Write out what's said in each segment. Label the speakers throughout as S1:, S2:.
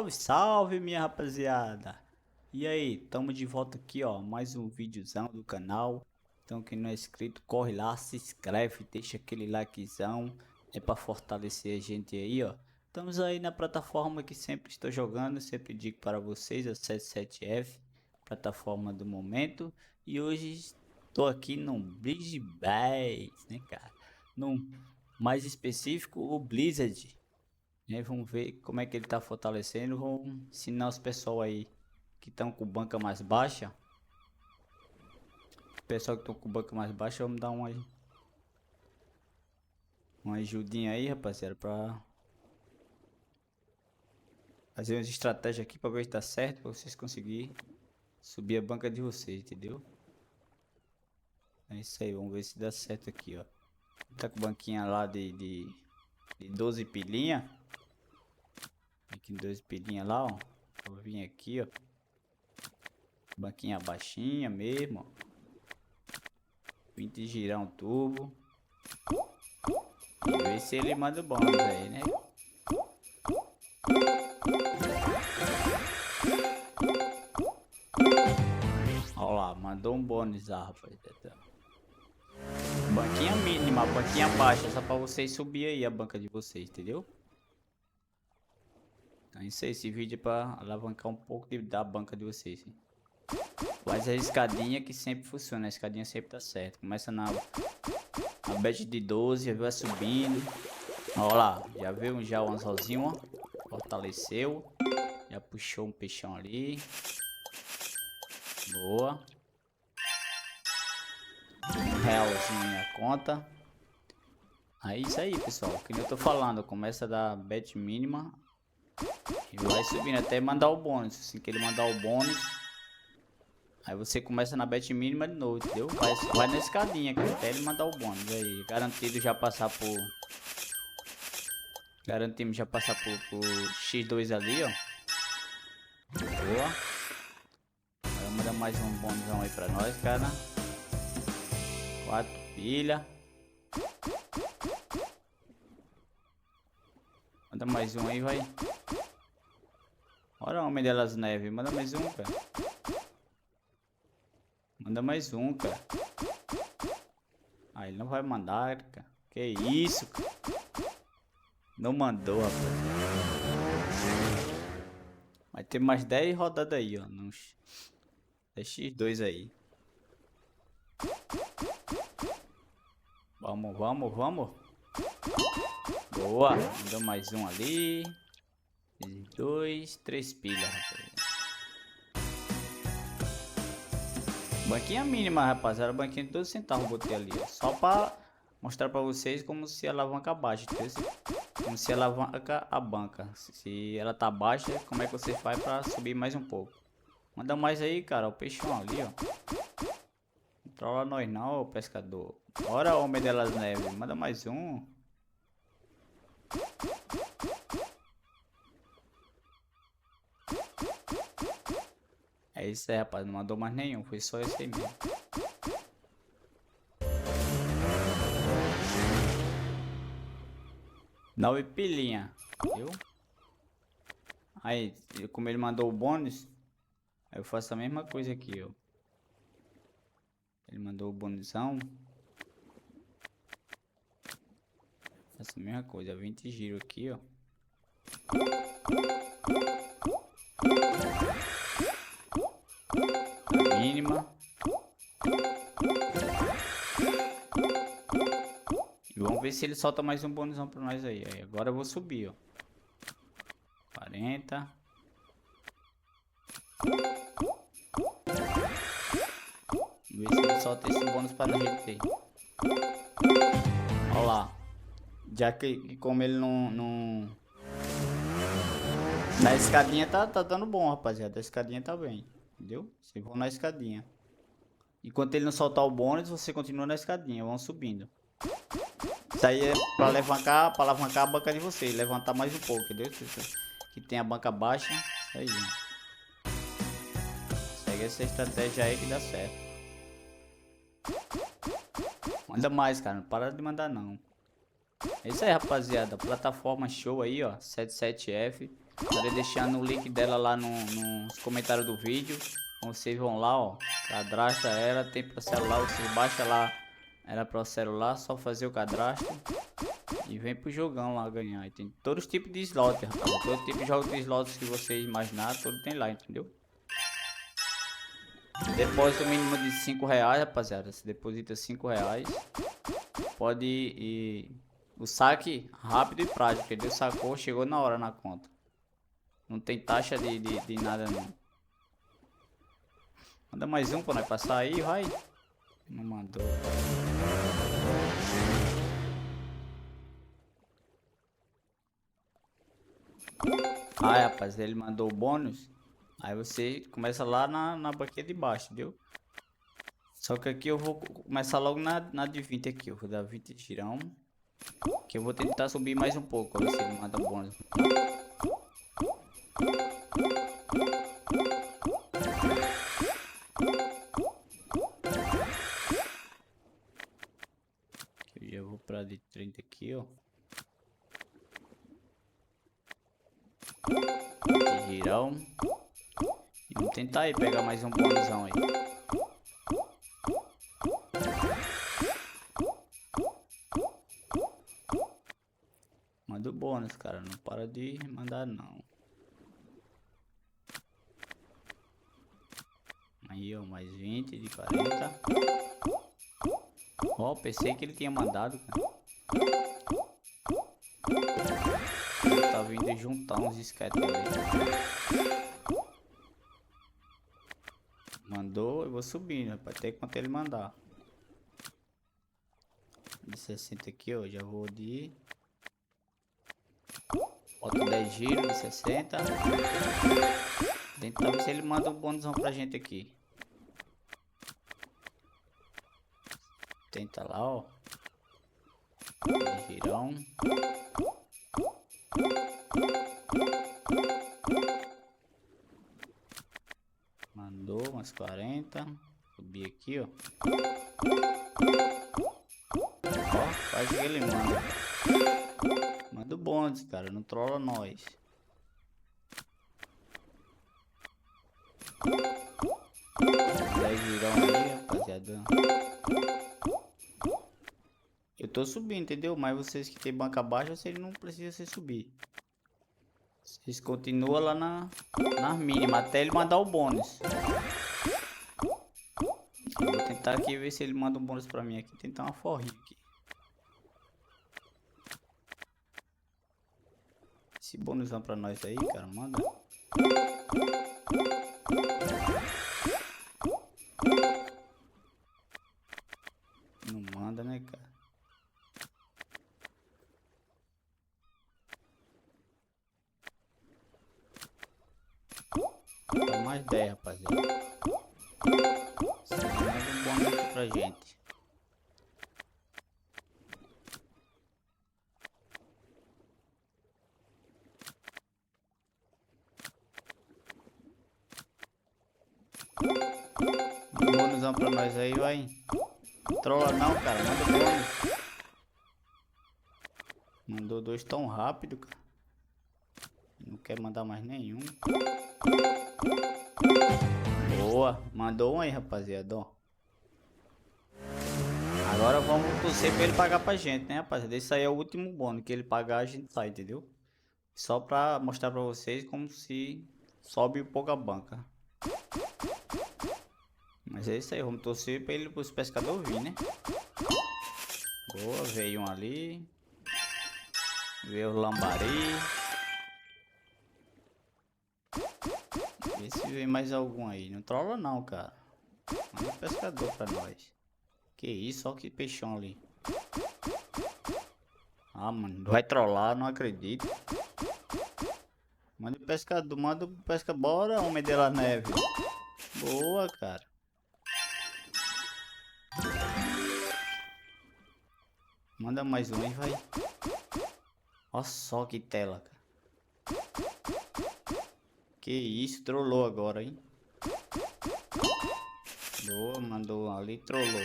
S1: Salve, salve, minha rapaziada. E aí, tamo de volta aqui, ó, mais um videozão do canal. Então, quem não é inscrito, corre lá, se inscreve, deixa aquele likezão, é pra fortalecer a gente aí, ó. Estamos aí na plataforma que sempre estou jogando, sempre digo para vocês, a 77F, plataforma do momento. E hoje estou aqui no Bridge Bass, né, cara? Num mais específico, o Blizzard. E aí vamos ver como é que ele tá fortalecendo. Vamos ensinar os pessoal aí que estão com banca mais baixa. O pessoal que estão com banca mais baixa, vamos dar uma ajudinha aí, rapaziada, pra fazer umas estratégias aqui pra ver se dá certo, pra vocês conseguirem subir a banca de vocês, entendeu? É isso aí, vamos ver se dá certo aqui, ó. Tá com banquinha lá de 12 pilinha. Aqui 12 pilinha lá, ó. Vou vir aqui, ó. Banquinha baixinha mesmo, ó. 20 girar um turbo. E ver se ele manda o bônus aí, né? Olha lá, mandou um bônus lá, rapaziada. Banquinha mínima, banquinha baixa, só pra vocês subir aí a banca de vocês, entendeu? Então isso aí, esse vídeo é pra alavancar um pouco da banca de vocês. Hein? Faz a escadinha que sempre funciona, a escadinha sempre tá certo. Começa na bet de 12, vai subindo. Olha lá, já viu já o anzolzinho, ó. Fortaleceu. Já puxou um peixão ali. Boa. Um realzinho na conta. Aí isso aí, pessoal. Que eu tô falando, começa da bet mínima e vai subindo até mandar o bônus. Assim que ele mandar o bônus, aí você começa na bet mínima de novo, entendeu? Vai na escadinha, cara, até ele mandar o bônus. Aí, garantido já passar por... Garantimos já passar por X2 ali, ó. Boa. Agora manda mais um bônusão aí pra nós, cara. 4 pilha. Manda mais um aí, vai. Olha o Homem das Neves. Manda mais um, cara. Manda mais um, cara. Ah, ele não vai mandar, cara. Que isso, cara. Não mandou, rapaz. Vai ter mais 10 rodadas aí, ó. Nos X2 aí. Vamos, vamos, vamos. Boa. Mandou mais um ali. 2, 3 pilhas, rapaz. Banquinha mínima, rapaziada. Banquinha de 12 centavos botei ali, ó. Só pra mostrar pra vocês como se alavanca baixa, entendeu? Como se alavanca a banca. Se ela tá baixa, como é que você faz pra subir mais um pouco. Manda mais aí, cara. O peixão ali, ó. Não trola nós não, ô pescador. Bora, Homem das Neves. Manda mais um. É isso aí, rapaz. Não mandou mais nenhum. Foi só esse aí mesmo. Nove pilinha. Viu? Aí, como ele mandou o bônus, aí eu faço a mesma coisa aqui, ó. Ele mandou o bônusão. Faço a mesma coisa. 20 giro aqui, ó. Mínima. E vamos ver se ele solta mais um bônusão pra nós aí. Aí agora eu vou subir, ó. 40. Vamos ver se ele solta esse bônus pra gente aí. Olha lá. Já que como ele não... Na escadinha tá dando bom, rapaziada. A escadinha tá bem. Entendeu? Vocês vão na escadinha. Enquanto ele não soltar o bônus, você continua na escadinha. Vão subindo. Isso aí é pra alavancar a banca de vocês. Levantar mais um pouco, entendeu? Que tem a banca baixa. Isso aí. Segue essa estratégia aí que dá certo. Manda mais, cara. Não para de mandar, não. É isso aí, rapaziada. Plataforma show aí, ó. 77F. Estarei deixando o link dela lá nos comentários do vídeo. Então vocês vão lá, ó, cadastra ela, tem para celular, vocês baixam lá ela para o celular, só fazer o cadastro e vem pro jogão lá ganhar. E tem todos os tipos de slot, rapaz. Todo tipo de jogo de slots que vocês imaginar, tudo tem lá, entendeu? Depósito mínimo de 5 reais, rapaziada. Se deposita 5 reais, pode ir. O saque rápido e prático, entendeu? Sacou, chegou na hora na conta. Não tem taxa de nada não. Manda mais um pra nós passar aí, vai. Não mandou. Ah, rapaz, ele mandou o bônus. Aí você começa lá na banquinha de baixo, entendeu? Só que aqui eu vou começar logo na de 20 aqui. Eu vou dar 20 girão. Que eu vou tentar subir mais um pouco. Pra ver se ele manda bônus. Eu já vou pra de 30 aqui, ó. De girão. E vamos tentar aí pegar mais um bônusão aí. Manda o bônus, cara. Não para de mandar, não. Aí, ó. Mais 20 de 40. Ó, pensei que ele tinha mandado, cara. Ele tá vindo juntar uns esquetes ali. Mandou, eu vou subindo, rapaz. Até quanto ele mandar. De 60 aqui, ó. Já vou de... Bota 10 giros de 60. Tentar ver se ele manda um bônusão pra gente aqui. Tenta lá, ó. 10 girão. Mandou umas 40. Subir aqui, ó. Ó, faz o que ele manda. Manda o bônus, cara. Não trola nós. Girão aí, rapaziada. Eu tô subindo, entendeu? Mas vocês que tem banca baixa, vocês não precisam se subir. Vocês continuam lá nas mínimas até ele mandar o bônus. Eu vou tentar aqui ver se ele manda um bônus pra mim aqui. Tentar uma forrinha aqui. Esse bônusão pra nós aí, cara, manda. Não manda, né, cara? Dá mais 10, rapaziada. Você manda um bônus aqui pra gente. Um bônusão pra nós aí, vai. Trola não, cara. Manda bônus. Mandou 2 tão rápido, cara. Não quer mandar mais nenhum. Boa. Mandou um aí, rapaziada, ó. Agora vamos torcer pra ele pagar pra gente, né, rapaziada? Esse aí é o último bônus. Que ele pagar, a gente sai, entendeu? Só pra mostrar pra vocês como se sobe um pouco a banca. Mas é isso aí, vamos torcer pra ele, pros pescadores vir, né? Boa, veio um ali. Veio o lambari. Vê se vem mais algum aí. Não trola não, cara. Manda um pescador pra nós. Que isso, olha que peixão ali. Ah, mano, vai trollar, não acredito. Manda o pescador, manda o pescador. Bora, homem de la neve. Boa, cara. Manda mais um aí, vai. Olha só que tela, cara. Que isso, trollou agora, hein? Boa, mandou ali, trollou.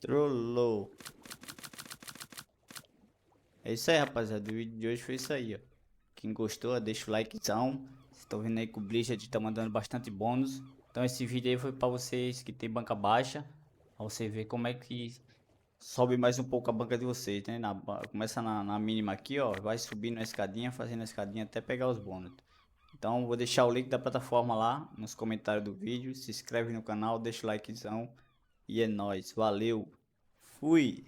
S1: Trollou. É isso aí, rapaziada. O vídeo de hoje foi isso aí, ó. Quem gostou, deixa o likezão. Vocês estão vendo aí que o Blizzard tá mandando bastante bônus. Então esse vídeo aí foi pra vocês que tem banca baixa. Pra você ver como é que sobe mais um pouco a banca de vocês, né? Começa na mínima aqui, ó. Vai subindo a escadinha, fazendo a escadinha até pegar os bônus. Então vou deixar o link da plataforma lá nos comentários do vídeo. Se inscreve no canal, deixa o likezão. E é nóis. Valeu. Fui.